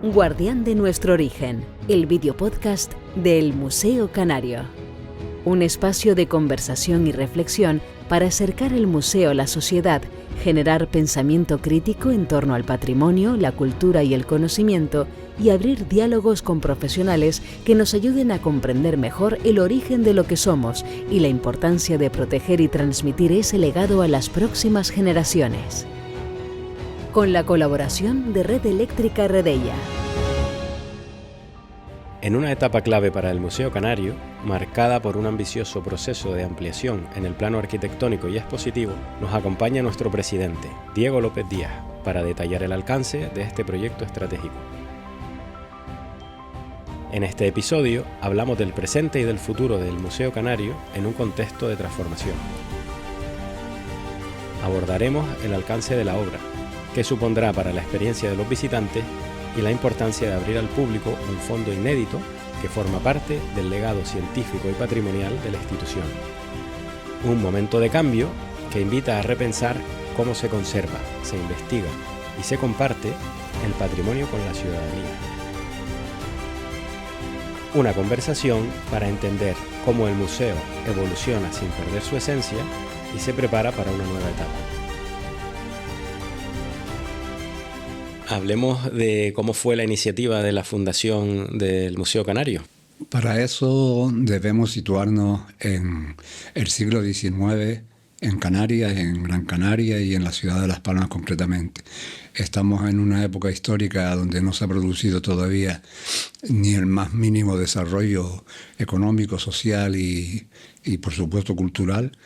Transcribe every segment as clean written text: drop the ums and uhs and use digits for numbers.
Guardián de nuestro origen, el videopodcast del Museo Canario. Un espacio de conversación y reflexión para acercar el museo a la sociedad, generar pensamiento crítico en torno al patrimonio, la cultura y el conocimiento, y abrir diálogos con profesionales que nos ayuden a comprender mejor el origen de lo que somos y la importancia de proteger y transmitir ese legado a las próximas generaciones. Con la colaboración de Red Eléctrica Redella. En una etapa clave para el Museo Canario, marcada por un ambicioso proceso de ampliación en el plano arquitectónico y expositivo, nos acompaña nuestro presidente, Diego López Díaz, para detallar el alcance de este proyecto estratégico. En este episodio hablamos del presente y del futuro del Museo Canario en un contexto de transformación. Abordaremos el alcance de la obra, qué supondrá para la experiencia de los visitantes y la importancia de abrir al público un fondo inédito que forma parte del legado científico y patrimonial de la institución. Un momento de cambio que invita a repensar cómo se conserva, se investiga y se comparte el patrimonio con la ciudadanía. Una conversación para entender cómo el museo evoluciona sin perder su esencia y se prepara para una nueva etapa. Hablemos de cómo fue la iniciativa de la fundación del Museo Canario. Para eso debemos situarnos en el siglo XIX, en Canarias, en Gran Canaria y en la ciudad de Las Palmas concretamente. Estamos en una época histórica donde no se ha producido todavía ni el más mínimo desarrollo económico, social y por supuesto cultural.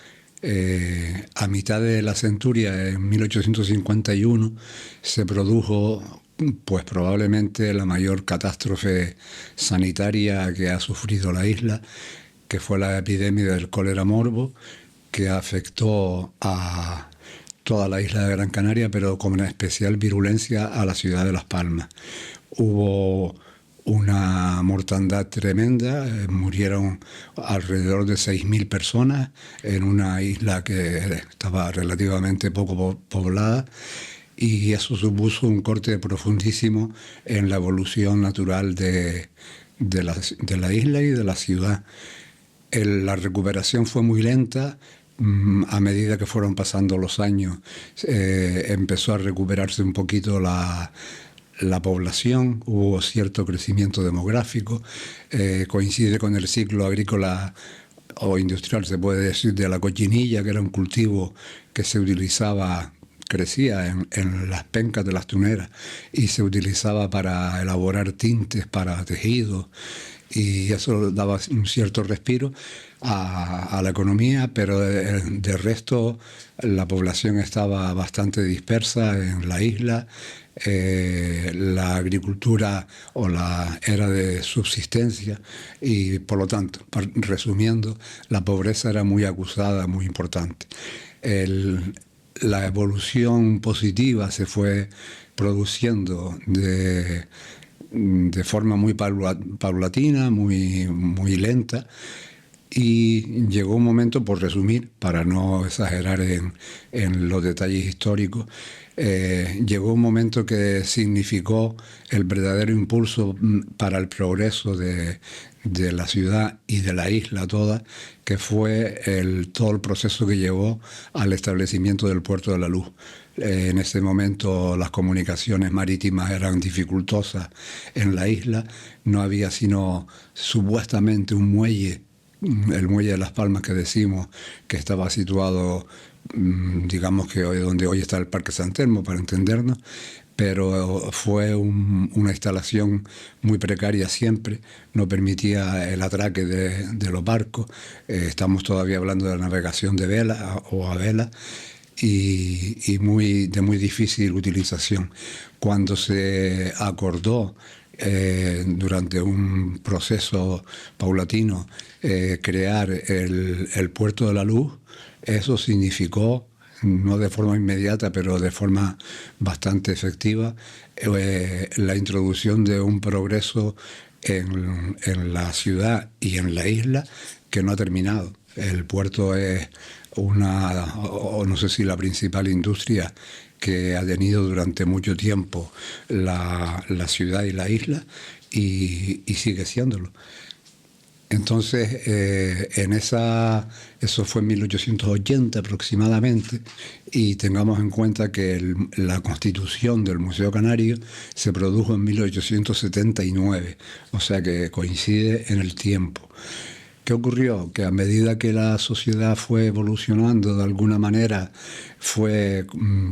A mitad de la centuria, en 1851, se produjo pues probablemente la mayor catástrofe sanitaria que ha sufrido la isla, que fue la epidemia del cólera morbo, que afectó a toda la isla de Gran Canaria, pero con una especial virulencia a la ciudad de Las Palmas. Hubo una mortandad tremenda, murieron alrededor de 6.000 personas en una isla que estaba relativamente poco poblada, y eso supuso un corte profundísimo en la evolución natural de la isla y de la ciudad. La recuperación fue muy lenta. A medida que fueron pasando los años, empezó a recuperarse un poquito la población, hubo cierto crecimiento demográfico, coincide con el ciclo agrícola o industrial, se puede decir, de la cochinilla, que era un cultivo que se utilizaba, crecía en las pencas de las tuneras y se utilizaba para elaborar tintes para tejidos, y eso daba un cierto respiro a la economía, pero de resto la población estaba bastante dispersa en la isla. La agricultura era de subsistencia y, por lo tanto, resumiendo, la pobreza era muy acusada, muy importante. La evolución positiva se fue produciendo de forma muy paulatina, muy lenta, y llegó un momento, por resumir, para no exagerar en los detalles históricos, llegó un momento que significó el verdadero impulso para el progreso de la ciudad y de la isla toda, que fue todo el proceso que llevó al establecimiento del Puerto de la Luz. En ese momento las comunicaciones marítimas eran dificultosas en la isla, no había sino supuestamente un muelle, el muelle de Las Palmas que decimos, que estaba situado, digamos que donde hoy está el Parque San Telmo, para entendernos, pero fue una instalación muy precaria siempre, no permitía el atraque de los barcos. Estamos todavía hablando de la navegación de vela o a vela, y de muy difícil utilización. Cuando se acordó durante un proceso paulatino crear el Puerto de la Luz, eso significó, no de forma inmediata, pero de forma bastante efectiva, la introducción de un progreso en la ciudad y en la isla que no ha terminado. El puerto es no sé si la principal industria que ha tenido durante mucho tiempo la ciudad y la isla, y sigue siéndolo. Entonces, eso fue en 1880 aproximadamente, y tengamos en cuenta que la constitución del Museo Canario se produjo en 1879, o sea que coincide en el tiempo. ¿Qué ocurrió? Que a medida que la sociedad fue evolucionando, de alguna manera fue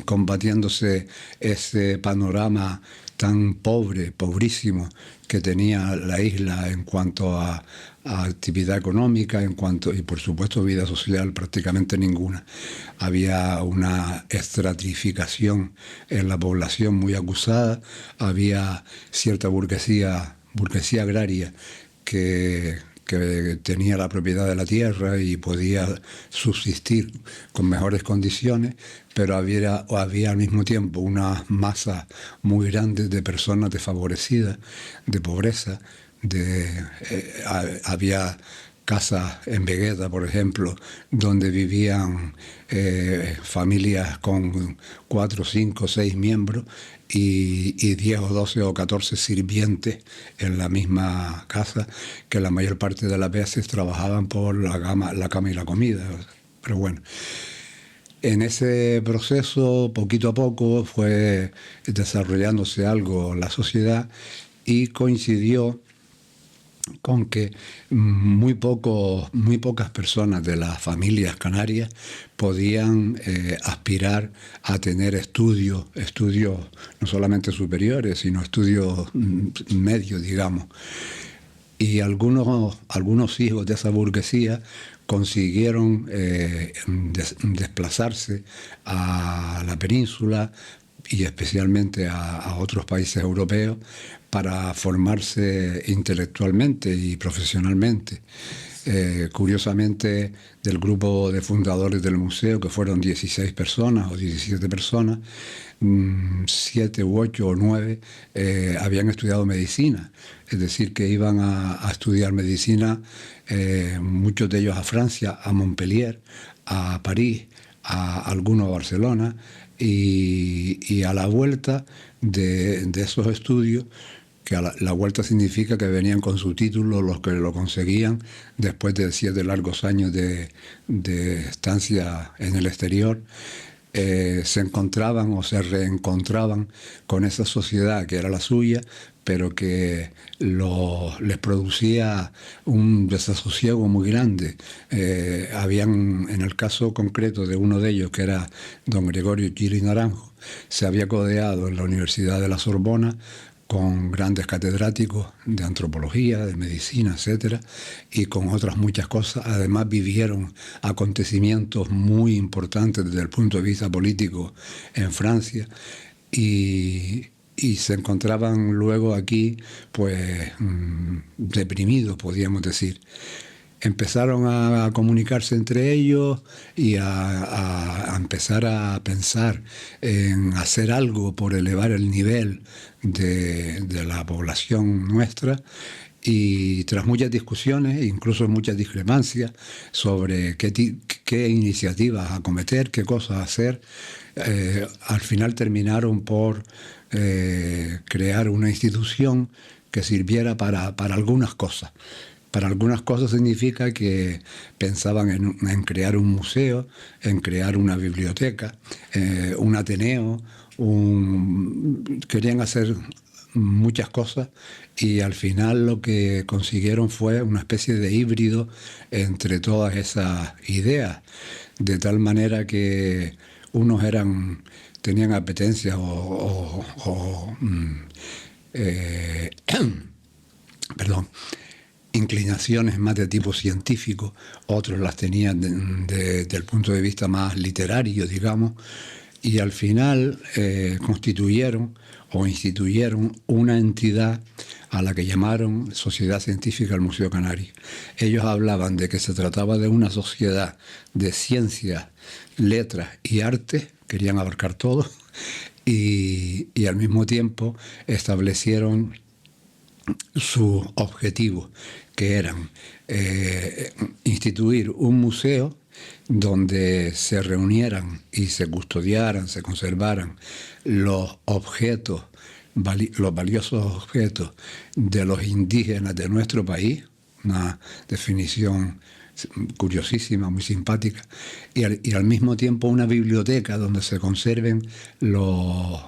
combatiéndose ese panorama tan pobre, pobrísimo, que tenía la isla en cuanto a actividad económica, y por supuesto vida social prácticamente ninguna. Había una estratificación en la población muy acusada, había cierta burguesía agraria que tenía la propiedad de la tierra y podía subsistir con mejores condiciones, pero había al mismo tiempo una masa muy grande de personas desfavorecidas, de pobreza, había casas en Vegueta, por ejemplo, donde vivían familias con 4, 5, 6 miembros y 10 o 12 o 14 sirvientes en la misma casa, que la mayor parte de las veces trabajaban por la cama y la comida. Pero bueno, en ese proceso, poquito a poco, fue desarrollándose algo la sociedad, y coincidió con que muy pocas personas de las familias canarias podían aspirar a tener estudios no solamente superiores, sino estudios medios, digamos. Y algunos hijos de esa burguesía consiguieron desplazarse a la península y especialmente a otros países europeos para formarse intelectualmente y profesionalmente. Curiosamente, del grupo de fundadores del museo, que fueron 16 personas o 17 personas, 7 u 8 o 9 habían estudiado medicina, es decir, que iban a estudiar medicina, muchos de ellos a Francia, a Montpellier, a París, a algunos a Barcelona, y a la vuelta de esos estudios, que la vuelta significa que venían con su título los que lo conseguían después de 7 largos años de estancia en el exterior, se encontraban o se reencontraban con esa sociedad que era la suya, pero que les producía un desasosiego muy grande. En el caso concreto de uno de ellos, que era don Gregorio Gili Naranjo, se había codeado en la Universidad de la Sorbona con grandes catedráticos de antropología, de medicina, etcétera, y con otras muchas cosas. Además, vivieron acontecimientos muy importantes desde el punto de vista político en Francia, y se encontraban luego aquí, pues, deprimidos, podríamos decir. Empezaron a comunicarse entre ellos y a empezar a pensar en hacer algo por elevar el nivel de la población nuestra, y tras muchas discusiones, incluso muchas discrepancias sobre qué iniciativas acometer, qué cosas hacer, al final terminaron por crear una institución que sirviera para algunas cosas. Para algunas cosas significa que pensaban en crear un museo, en crear una biblioteca, un ateneo, querían hacer muchas cosas, y al final lo que consiguieron fue una especie de híbrido entre todas esas ideas, de tal manera que unos tenían apetencias inclinaciones más de tipo científico, otros las tenían desde el punto de vista más literario, digamos, y al final constituyeron o instituyeron una entidad a la que llamaron Sociedad Científica del Museo Canario. Ellos hablaban de que se trataba de una sociedad de ciencias, letras y artes, querían abarcar todo, y al mismo tiempo establecieron sus objetivos, que eran instituir un museo donde se reunieran y se custodiaran, se conservaran los objetos, los valiosos objetos de los indígenas de nuestro país, una definición curiosísima, muy simpática, y al mismo tiempo una biblioteca donde se conserven los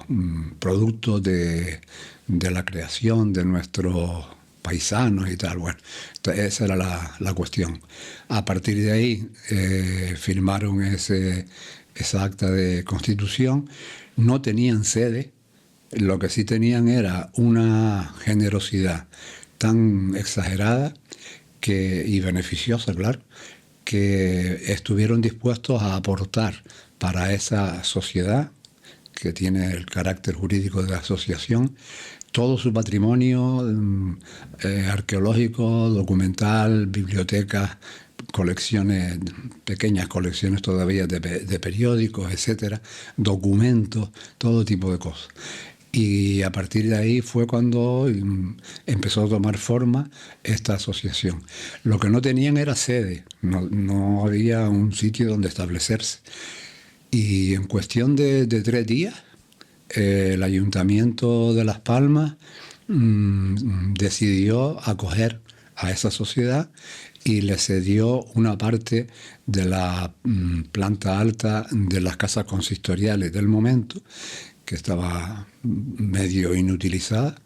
productos de la creación de nuestros paisanos y tal. Bueno, esa era la cuestión. A partir de ahí firmaron esa acta de constitución. No tenían sede, lo que sí tenían era una generosidad tan exagerada y beneficiosa, claro, que estuvieron dispuestos a aportar para esa sociedad que tiene el carácter jurídico de asociación todo su patrimonio arqueológico, documental, bibliotecas, colecciones, pequeñas colecciones todavía de periódicos, etcétera, documentos, todo tipo de cosas. Y a partir de ahí fue cuando empezó a tomar forma esta asociación. Lo que no tenían era sede, no había un sitio donde establecerse. Y en cuestión de 3 días, el Ayuntamiento de Las Palmas decidió acoger a esa sociedad y le cedió una parte de la planta alta de las casas consistoriales del momento, que estaba medio inutilizada,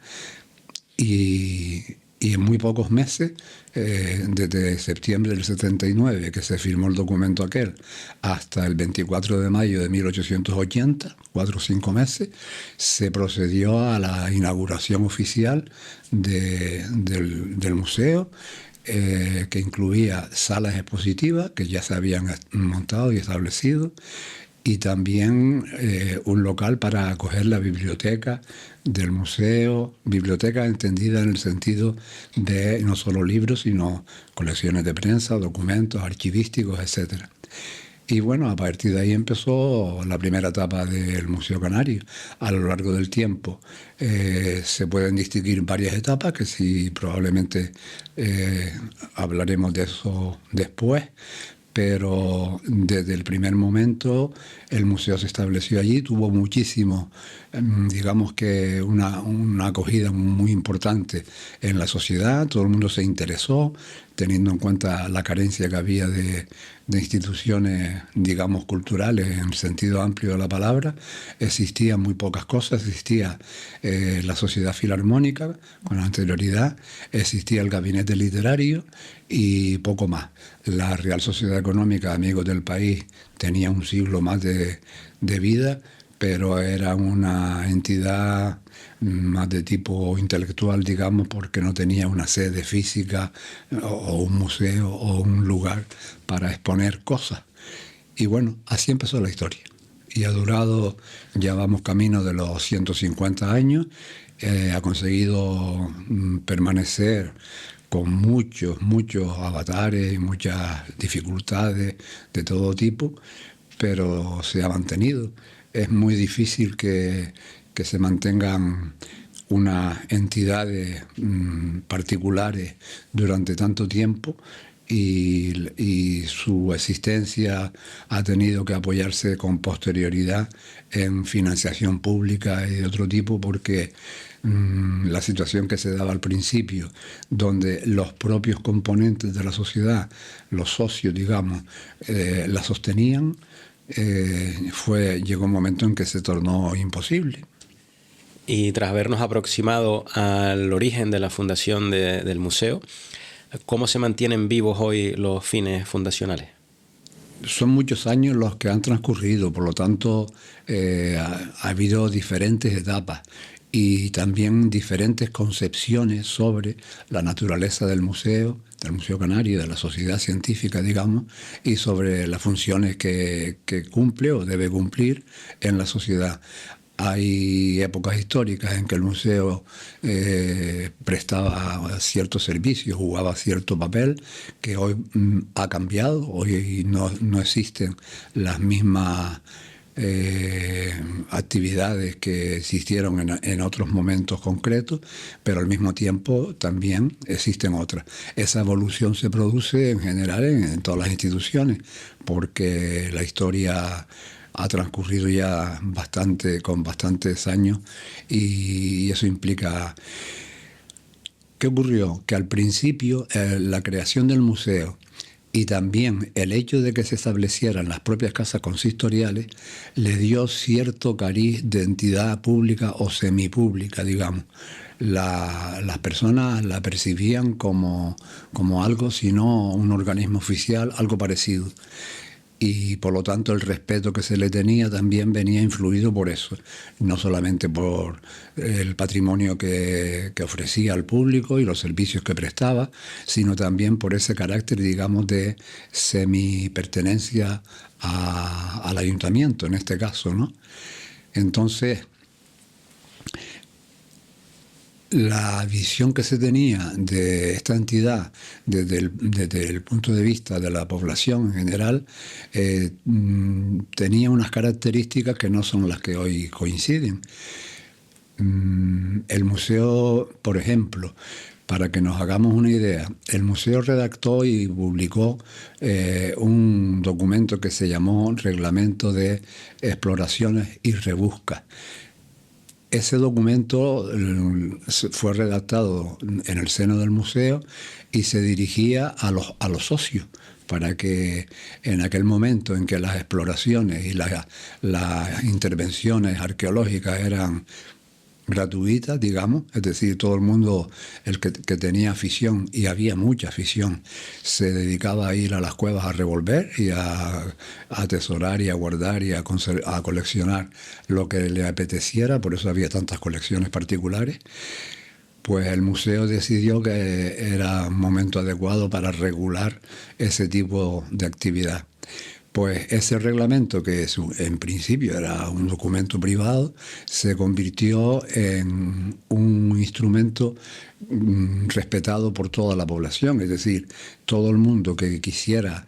y en muy pocos meses, desde septiembre del 79, que se firmó el documento aquel, hasta el 24 de mayo de 1880, 4 o 5 meses, se procedió a la inauguración oficial del museo, que incluía salas expositivas que ya se habían montado y establecido, y también un local para acoger la biblioteca del museo, biblioteca entendida en el sentido de no solo libros, sino colecciones de prensa, documentos archivísticos, etc. Y bueno, a partir de ahí empezó la primera etapa del Museo Canario. A lo largo del tiempo se pueden distinguir varias etapas, que sí, probablemente hablaremos de eso después. Pero desde el primer momento el museo se estableció allí, tuvo muchísimo, digamos que una acogida muy importante en la sociedad, todo el mundo se interesó, teniendo en cuenta la carencia que había de instituciones, digamos, culturales en el sentido amplio de la palabra. Existían muy pocas cosas, existía la Sociedad Filarmónica con anterioridad, existía el Gabinete Literario y poco más. La Real Sociedad Económica, Amigos del País, tenía un siglo más de vida, pero era una entidad más de tipo intelectual, digamos, porque no tenía una sede física o un museo o un lugar para exponer cosas. Y bueno, así empezó la historia. Y ha durado, ya vamos camino de los 150 años, ha conseguido permanecer con muchos avatares y muchas dificultades de todo tipo, pero se ha mantenido. Es muy difícil que se mantengan unas entidades particulares durante tanto tiempo, y su existencia ha tenido que apoyarse con posterioridad en financiación pública y de otro tipo, porque la situación que se daba al principio, donde los propios componentes de la sociedad, los socios, digamos, la sostenían, llegó un momento en que se tornó imposible. Y tras habernos aproximado al origen de la fundación del museo, ¿cómo se mantienen vivos hoy los fines fundacionales? Son muchos años los que han transcurrido, por lo tanto ha habido diferentes etapas y también diferentes concepciones sobre la naturaleza del Museo Canario, de la sociedad científica, digamos, y sobre las funciones que cumple o debe cumplir en la sociedad. Hay épocas históricas en que el museo prestaba ciertos servicios, jugaba cierto papel, que hoy ha cambiado. Hoy no existen las mismas actividades que existieron en otros momentos concretos, pero al mismo tiempo también existen otras. Esa evolución se produce en general en todas las instituciones, porque la historia ha transcurrido ya con bastantes años, y eso implica... ¿Qué ocurrió? Que al principio la creación del museo y también el hecho de que se establecieran las propias casas consistoriales le dio cierto cariz de entidad pública o semipública, digamos. Las personas la percibían como algo, si no un organismo oficial, algo parecido. Y por lo tanto el respeto que se le tenía también venía influido por eso, no solamente por el patrimonio que ofrecía al público y los servicios que prestaba, sino también por ese carácter, digamos, de semi-pertenencia al ayuntamiento, en este caso, ¿no? Entonces, la visión que se tenía de esta entidad desde el punto de vista de la población en general tenía unas características que no son las que hoy coinciden. El museo, por ejemplo, para que nos hagamos una idea, el museo redactó y publicó un documento que se llamó Reglamento de Exploraciones y Rebuscas. Ese documento fue redactado en el seno del museo y se dirigía a los socios, para que en aquel momento en que las exploraciones y las intervenciones arqueológicas eran gratuitas, digamos, es decir, todo el mundo, el que tenía afición, y había mucha afición, se dedicaba a ir a las cuevas a revolver y a atesorar y a guardar y a coleccionar lo que le apeteciera, por eso había tantas colecciones particulares. Pues el museo decidió que era un momento adecuado para regular ese tipo de actividad. Pues ese reglamento, que en principio era un documento privado, se convirtió en un instrumento respetado por toda la población. Es decir, todo el mundo que quisiera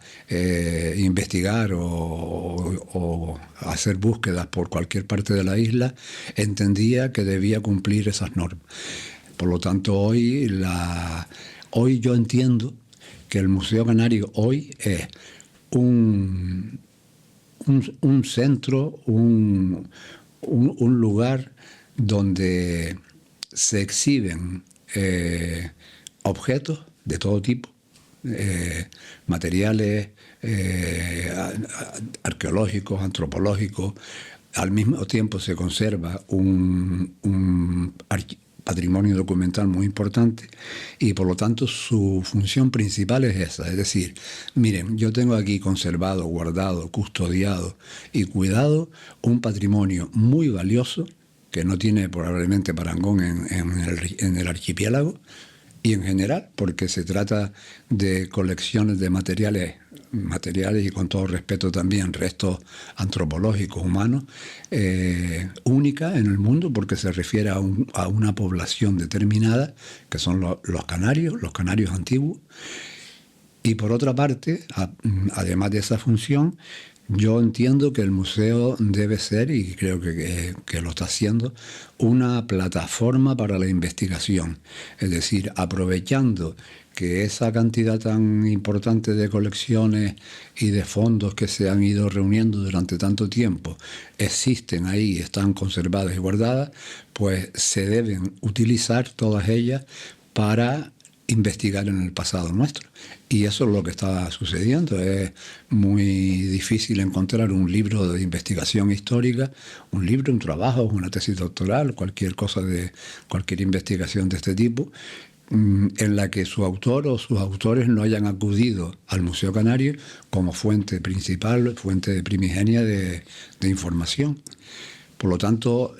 investigar o hacer búsquedas por cualquier parte de la isla entendía que debía cumplir esas normas. Por lo tanto, hoy yo entiendo que el Museo Canario hoy es un centro, un lugar donde se exhiben objetos de todo tipo, materiales arqueológicos, antropológicos. Al mismo tiempo se conserva un patrimonio documental muy importante, y por lo tanto su función principal es esa. Es decir, miren, yo tengo aquí conservado, guardado, custodiado y cuidado un patrimonio muy valioso que no tiene probablemente parangón en el archipiélago y en general, porque se trata de colecciones de materiales y, con todo respeto también, restos antropológicos humanos, única en el mundo, porque se refiere a una población determinada, que son los canarios antiguos. Y por otra parte, además de esa función, yo entiendo que el museo debe ser, y creo que lo está haciendo, una plataforma para la investigación. Es decir, aprovechando que esa cantidad tan importante de colecciones y de fondos que se han ido reuniendo durante tanto tiempo existen ahí, están conservadas y guardadas, pues se deben utilizar todas ellas para investigar en el pasado nuestro. Y eso es lo que está sucediendo. Es muy difícil encontrar un libro de investigación histórica, un trabajo, una tesis doctoral, cualquier investigación de este tipo, en la que su autor o sus autores no hayan acudido al Museo Canario como fuente principal, fuente primigenia de información. Por lo tanto,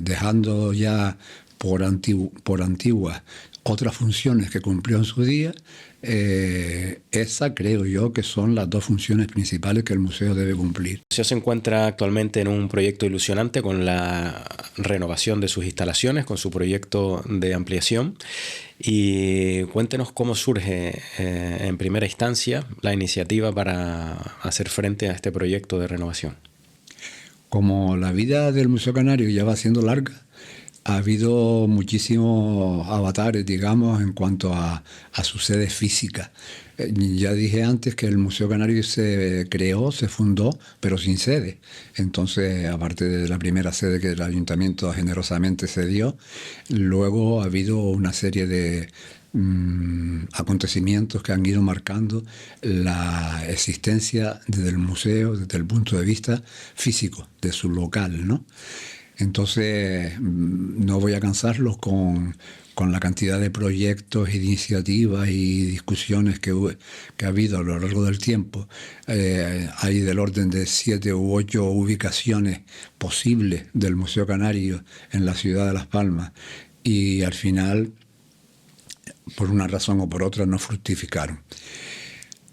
dejando ya por antiguas otras funciones que cumplió en su día, esa creo yo que son las dos funciones principales que el museo debe cumplir. El museo se encuentra actualmente en un proyecto ilusionante con la renovación de sus instalaciones, con su proyecto de ampliación. Y cuéntenos cómo surge en primera instancia la iniciativa para hacer frente a este proyecto de renovación. Como la vida del Museo Canario ya va siendo larga, ha habido muchísimos avatares, digamos, en cuanto a su sede física. Ya dije antes que el Museo Canario se creó, se fundó, pero sin sede. Entonces, aparte de la primera sede que el ayuntamiento generosamente cedió, luego ha habido una serie de acontecimientos que han ido marcando la existencia del museo desde el punto de vista físico, de su local, ¿no? Entonces, no voy a cansarlos con la cantidad de proyectos, iniciativas y discusiones que ha habido a lo largo del tiempo. Hay del orden de 7 u 8 ubicaciones posibles del Museo Canario en la ciudad de Las Palmas, y al final, por una razón o por otra, no fructificaron.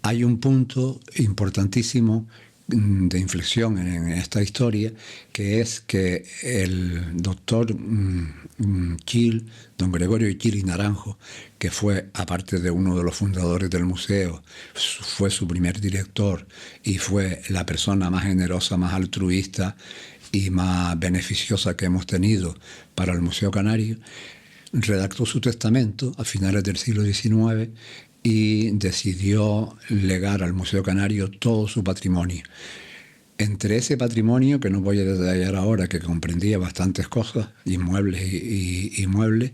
Hay un punto importantísimo de inflexión en esta historia, que es que el doctor Gil, don Gregorio Gil y Naranjo, que fue, aparte de uno de los fundadores del museo, fue su primer director y fue la persona más generosa, más altruista y más beneficiosa que hemos tenido para el Museo Canario, redactó su testamento a finales del siglo XIX y decidió legar al Museo Canario todo su patrimonio. Entre ese patrimonio, que no voy a detallar ahora, que comprendía bastantes cosas, inmuebles y muebles,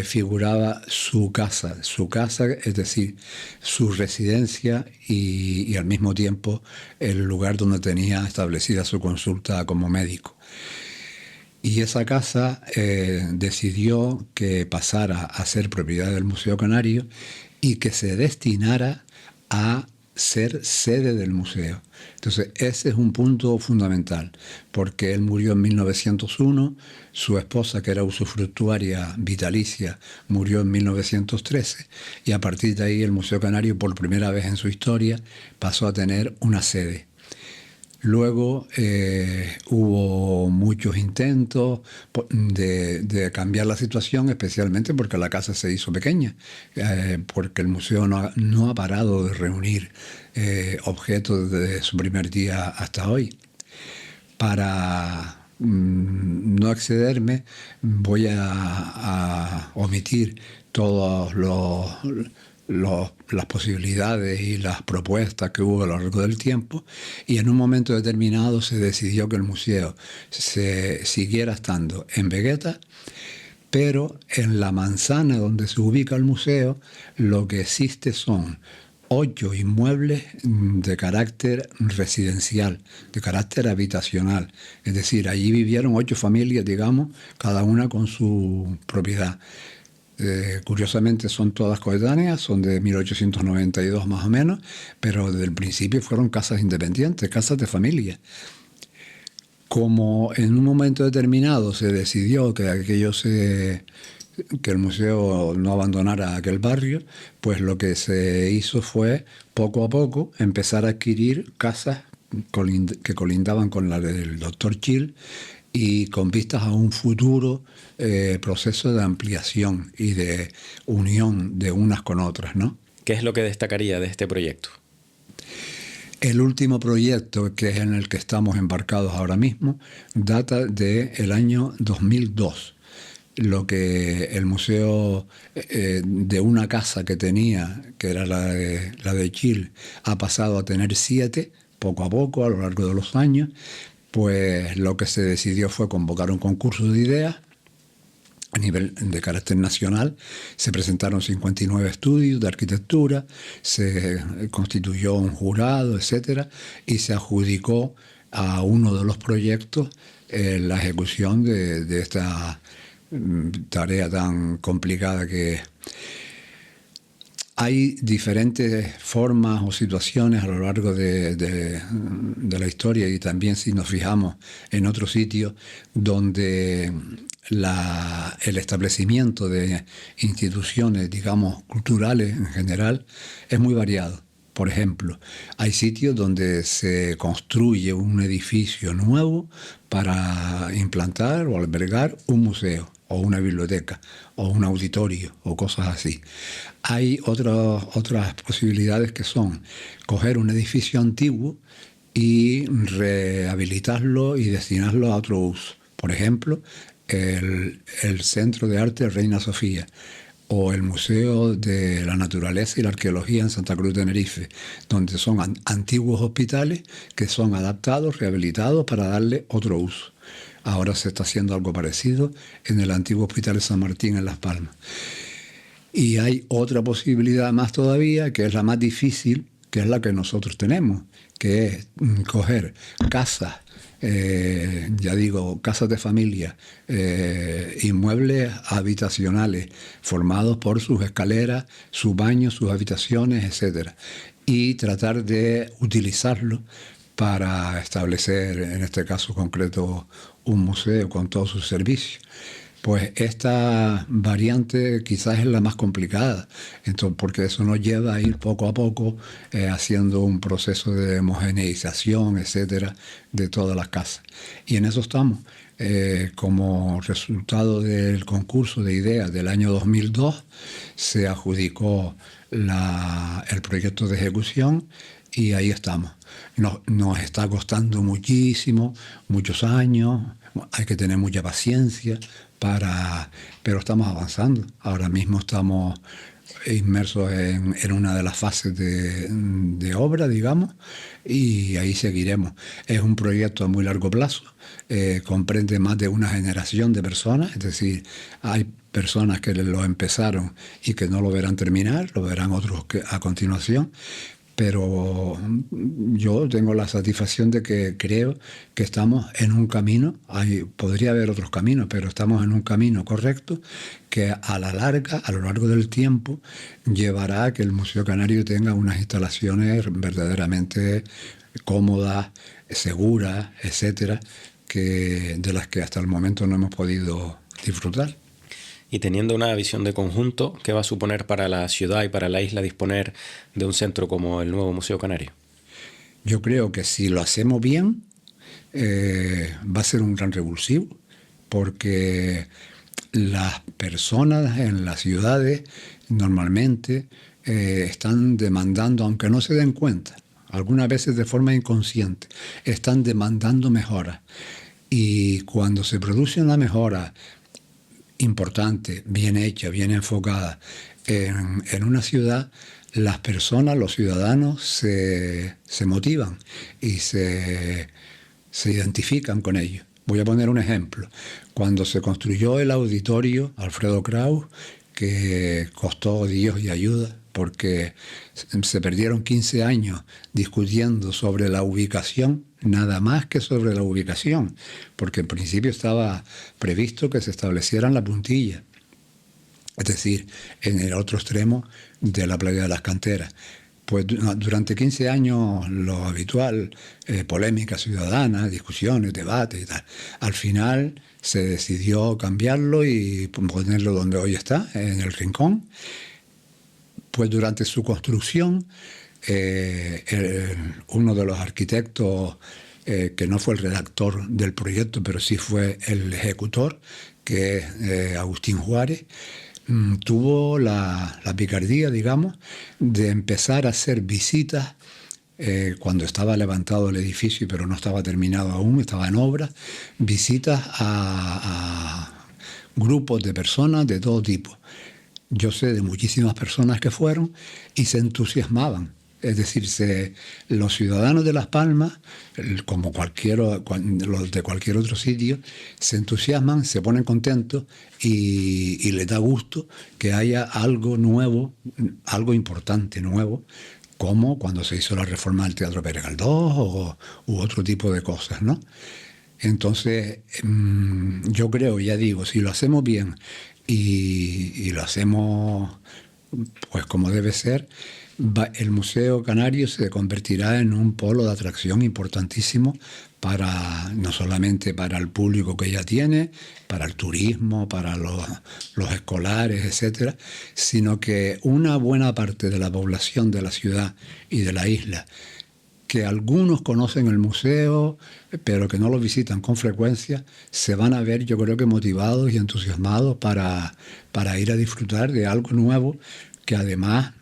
figuraba su casa, es decir, su residencia y al mismo tiempo el lugar donde tenía establecida su consulta como médico. Y esa casa decidió que pasara a ser propiedad del Museo Canario y que se destinara a ser sede del museo. Entonces, ese es un punto fundamental, porque él murió en 1901, su esposa, que era usufructuaria vitalicia, murió en 1913, y a partir de ahí el Museo Canario, por primera vez en su historia, pasó a tener una sede. Luego hubo muchos intentos de cambiar la situación, especialmente porque la casa se hizo pequeña, porque el museo no ha parado de reunir objetos desde su primer día hasta hoy. Para no excederme, voy a omitir todos las posibilidades y las propuestas que hubo a lo largo del tiempo, y en un momento determinado se decidió que el museo se siguiera estando en Vegueta, pero en la manzana donde se ubica el museo lo que existe son 8 inmuebles de carácter residencial, de carácter habitacional. Es decir, allí vivieron 8 familias, digamos, cada una con su propiedad. Curiosamente son todas coetáneas, son de 1892 más o menos, pero desde el principio fueron casas independientes, casas de familia. Como en un momento determinado se decidió que el museo no abandonara aquel barrio, pues lo que se hizo fue, poco a poco, empezar a adquirir casas que colindaban con la del doctor Gil, y con vistas a un futuro proceso de ampliación y de unión de unas con otras, ¿no? ¿Qué es lo que destacaría de este proyecto? El último proyecto, que es en el que estamos embarcados ahora mismo, data del año 2002. Lo que el museo, de una casa que tenía, que era la de Gil, ha pasado a tener 7, poco a poco, a lo largo de los años. Pues lo que se decidió fue convocar un concurso de ideas a nivel de carácter nacional. Se presentaron 59 estudios de arquitectura, se constituyó un jurado, etcétera, y se adjudicó a uno de los proyectos la ejecución de esta tarea tan complicada que es. Hay diferentes formas o situaciones a lo largo de la historia, y también si nos fijamos en otros sitios donde el establecimiento de instituciones, digamos, culturales en general, es muy variado. Por ejemplo, hay sitios donde se construye un edificio nuevo para implantar o albergar un museo, o una biblioteca, o un auditorio, o cosas así. Hay otras posibilidades, que son coger un edificio antiguo y rehabilitarlo y destinarlo a otro uso. Por ejemplo, el Centro de Arte Reina Sofía o el Museo de la Naturaleza y la Arqueología en Santa Cruz de Tenerife, donde son antiguos hospitales que son adaptados, rehabilitados para darle otro uso. Ahora se está haciendo algo parecido en el antiguo Hospital de San Martín en Las Palmas. Y hay otra posibilidad más todavía, que es la más difícil, que es la que nosotros tenemos, que es coger casas, casas de familia, inmuebles habitacionales formados por sus escaleras, sus baños, sus habitaciones, etc. Y tratar de utilizarlo para establecer, en este caso concreto, un museo con todos sus servicios. Pues esta variante quizás es la más complicada, entonces, porque eso nos lleva a ir poco a poco haciendo un proceso de homogeneización, etcétera, de todas las casas. Y en eso estamos. Como resultado del concurso de ideas del año 2002, se adjudicó el proyecto de ejecución y ahí estamos. Nos está costando muchísimo, muchos años, hay que tener mucha paciencia, pero estamos avanzando. Ahora mismo estamos inmersos en una de las fases de obra, digamos, y ahí seguiremos. Es un proyecto a muy largo plazo, comprende más de una generación de personas, es decir, hay personas que lo empezaron y que no lo verán terminar, lo verán otros a continuación. Pero yo tengo la satisfacción de que creo que estamos en un camino, podría haber otros caminos, pero estamos en un camino correcto que a lo largo del tiempo, llevará a que el Museo Canario tenga unas instalaciones verdaderamente cómodas, seguras, etcétera, de las que hasta el momento no hemos podido disfrutar. Y teniendo una visión de conjunto, ¿qué va a suponer para la ciudad y para la isla disponer de un centro como el nuevo Museo Canario? Yo creo que si lo hacemos bien, va a ser un gran revulsivo, porque las personas en las ciudades normalmente están demandando, aunque no se den cuenta, algunas veces de forma inconsciente, están demandando mejoras. Y cuando se produce una mejora importante, bien hecha, bien enfocada en una ciudad, las personas, los ciudadanos se motivan y se identifican con ello. Voy a poner un ejemplo. Cuando se construyó el auditorio Alfredo Kraus, que costó Dios y ayuda, porque se perdieron 15 años discutiendo sobre la ubicación, nada más que sobre la ubicación, porque en principio estaba previsto que se estableciera en la Puntilla, es decir, en el otro extremo de la playa de las Canteras. Pues durante 15 años lo habitual, polémica ciudadana, discusiones, debates y tal. Al final se decidió cambiarlo y ponerlo donde hoy está, en el Rincón. Pues durante su construcción, uno de los arquitectos, que no fue el redactor del proyecto, pero sí fue el ejecutor, que es Agustín Juárez, tuvo la picardía, digamos, de empezar a hacer visitas cuando estaba levantado el edificio, pero no estaba terminado aún, estaba en obra, visitas a grupos de personas de todo tipo. Yo sé de muchísimas personas que fueron y se entusiasmaban. Es decir, los ciudadanos de Las Palmas, como los de cualquier otro sitio, se entusiasman, se ponen contentos y les da gusto que haya algo nuevo, algo importante nuevo, como cuando se hizo la reforma del Teatro Pérez Galdós u otro tipo de cosas, ¿no? Entonces, yo creo, ya digo, si lo hacemos bien y lo hacemos pues como debe ser, el Museo Canario se convertirá en un polo de atracción importantísimo no solamente para el público que ya tiene, para el turismo, para los escolares, etcétera, sino que una buena parte de la población de la ciudad y de la isla, que algunos conocen el museo, pero que no lo visitan con frecuencia, se van a ver, yo creo que motivados y entusiasmados para ir a disfrutar de algo nuevo que además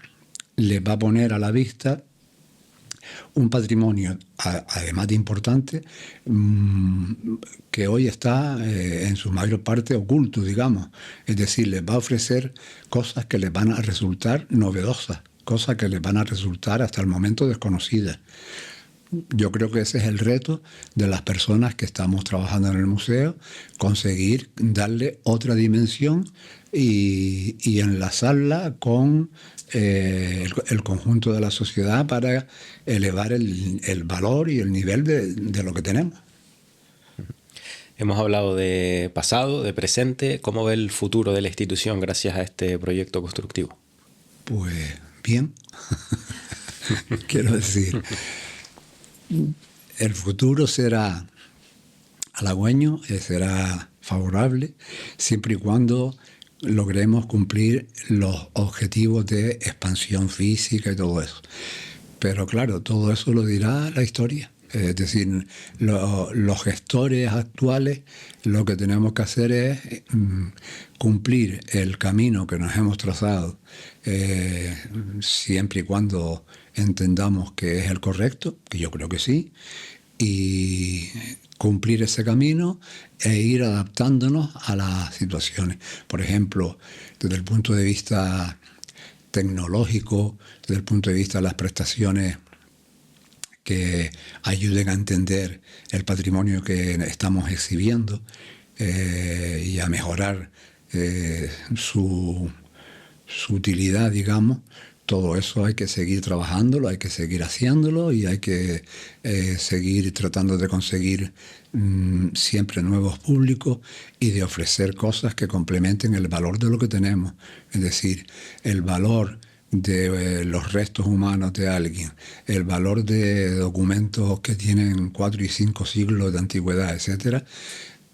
les va a poner a la vista un patrimonio, además de importante, que hoy está en su mayor parte oculto, digamos. Es decir, les va a ofrecer cosas que les van a resultar novedosas, cosas que les van a resultar hasta el momento desconocidas. Yo creo que ese es el reto de las personas que estamos trabajando en el museo, conseguir darle otra dimensión y enlazarla con el conjunto de la sociedad para elevar el valor y el nivel de lo que tenemos. Hemos hablado de pasado, de presente. ¿Cómo ve el futuro de la institución gracias a este proyecto constructivo? Pues bien, quiero decir, el futuro será halagüeño, será favorable, siempre y cuando logremos cumplir los objetivos de expansión física y todo eso. Pero claro, todo eso lo dirá la historia. Es decir, los gestores actuales lo que tenemos que hacer es cumplir el camino que nos hemos trazado, siempre y cuando entendamos que es el correcto, que yo creo que sí, y cumplir ese camino e ir adaptándonos a las situaciones. Por ejemplo, desde el punto de vista tecnológico, desde el punto de vista de las prestaciones que ayuden a entender el patrimonio que estamos exhibiendo y a mejorar su utilidad, digamos. Todo eso hay que seguir trabajándolo, hay que seguir haciéndolo y hay que seguir tratando de conseguir siempre nuevos públicos y de ofrecer cosas que complementen el valor de lo que tenemos. Es decir, el valor de los restos humanos de alguien, el valor de documentos que tienen 4 y 5 siglos de antigüedad, etcétera,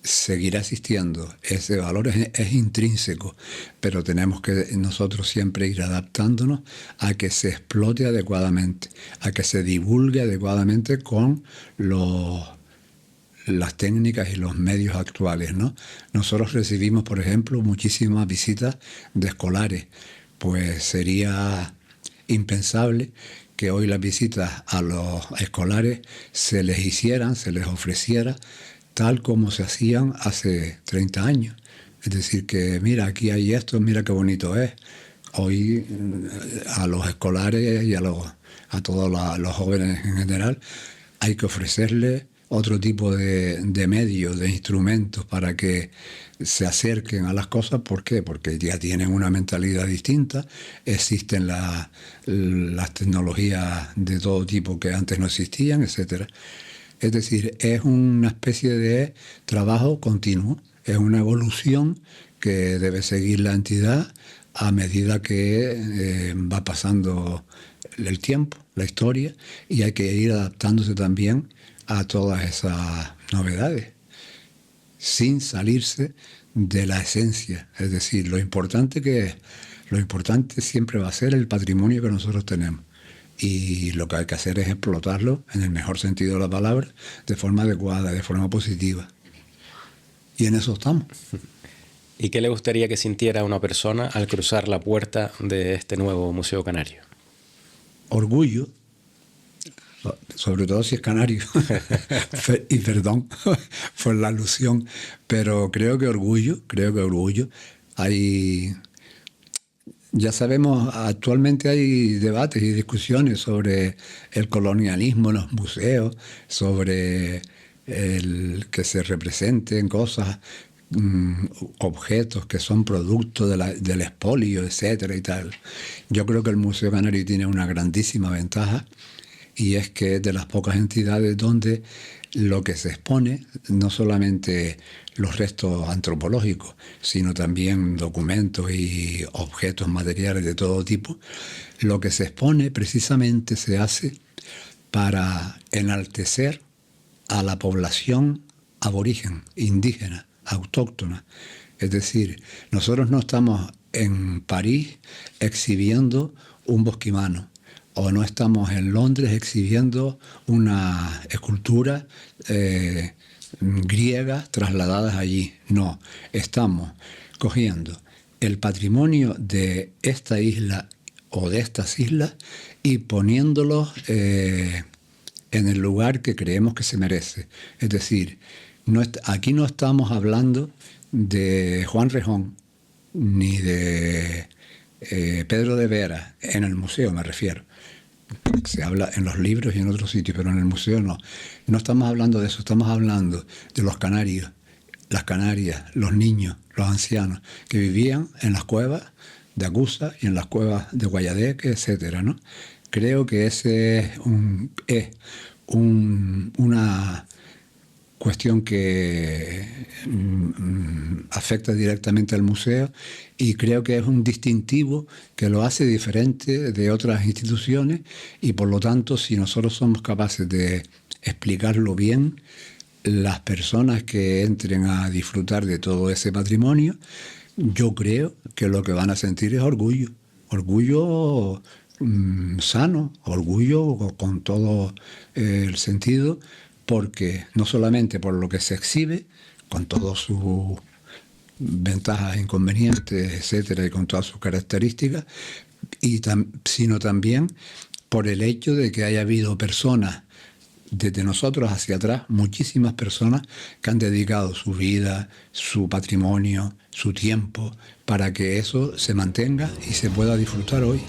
seguirá existiendo. Ese valor es intrínseco, pero tenemos que nosotros siempre ir adaptándonos a que se explote adecuadamente, a que se divulgue adecuadamente con las técnicas y los medios actuales, ¿no? Nosotros recibimos, por ejemplo, muchísimas visitas de escolares. Pues sería impensable que hoy las visitas a los escolares se les hicieran, se les ofreciera tal como se hacían hace 30 años. Es decir, que mira, aquí hay esto, mira qué bonito es. Hoy a los escolares y a todos los jóvenes en general hay que ofrecerles otro tipo de medios, de instrumentos para que se acerquen a las cosas. ¿Por qué? Porque ya tienen una mentalidad distinta, existen las tecnologías de todo tipo que antes no existían, etc. Es decir, es una especie de trabajo continuo, es una evolución que debe seguir la entidad a medida que va pasando el tiempo, la historia, y hay que ir adaptándose también a todas esas novedades, sin salirse de la esencia. Es decir, lo importante siempre va a ser el patrimonio que nosotros tenemos. Y lo que hay que hacer es explotarlo, en el mejor sentido de la palabra, de forma adecuada, de forma positiva. Y en eso estamos. ¿Y qué le gustaría que sintiera una persona al cruzar la puerta de este nuevo Museo Canario? Orgullo, sobre todo si es canario, y perdón por la alusión, pero creo que orgullo. Ya sabemos, actualmente hay debates y discusiones sobre el colonialismo en los museos, sobre el que se representen cosas, objetos que son producto del expolio, etcétera y tal. Yo creo que el Museo Canario tiene una grandísima ventaja, y es que es de las pocas entidades donde lo que se expone, no solamente los restos antropológicos, sino también documentos y objetos materiales de todo tipo, lo que se expone precisamente se hace para enaltecer a la población aborigen, indígena, autóctona. Es decir, nosotros no estamos en París exhibiendo un bosquimano, o no estamos en Londres exhibiendo una escultura griega trasladadas allí. No, estamos cogiendo el patrimonio de esta isla o de estas islas y poniéndolos en el lugar que creemos que se merece. Es decir, aquí no estamos hablando de Juan Rejón ni de Pedro de Vera, en el museo me refiero. Se habla en los libros y en otros sitios, pero en el museo no. No estamos hablando de eso, estamos hablando de los canarios, las Canarias, los niños, los ancianos, que vivían en las cuevas de Agusa y en las cuevas de Guayadeque, etcétera, ¿no? Creo que ese es una cuestión que afecta directamente al museo, y creo que es un distintivo que lo hace diferente de otras instituciones, y por lo tanto, si nosotros somos capaces de explicarlo bien, las personas que entren a disfrutar de todo ese patrimonio, yo creo que lo que van a sentir es orgullo sano, orgullo con todo el sentido, porque no solamente por lo que se exhibe, con todas sus ventajas, inconvenientes, etcétera, y con todas sus características, sino también por el hecho de que haya habido personas desde nosotros hacia atrás, muchísimas personas que han dedicado su vida, su patrimonio, su tiempo, para que eso se mantenga y se pueda disfrutar hoy.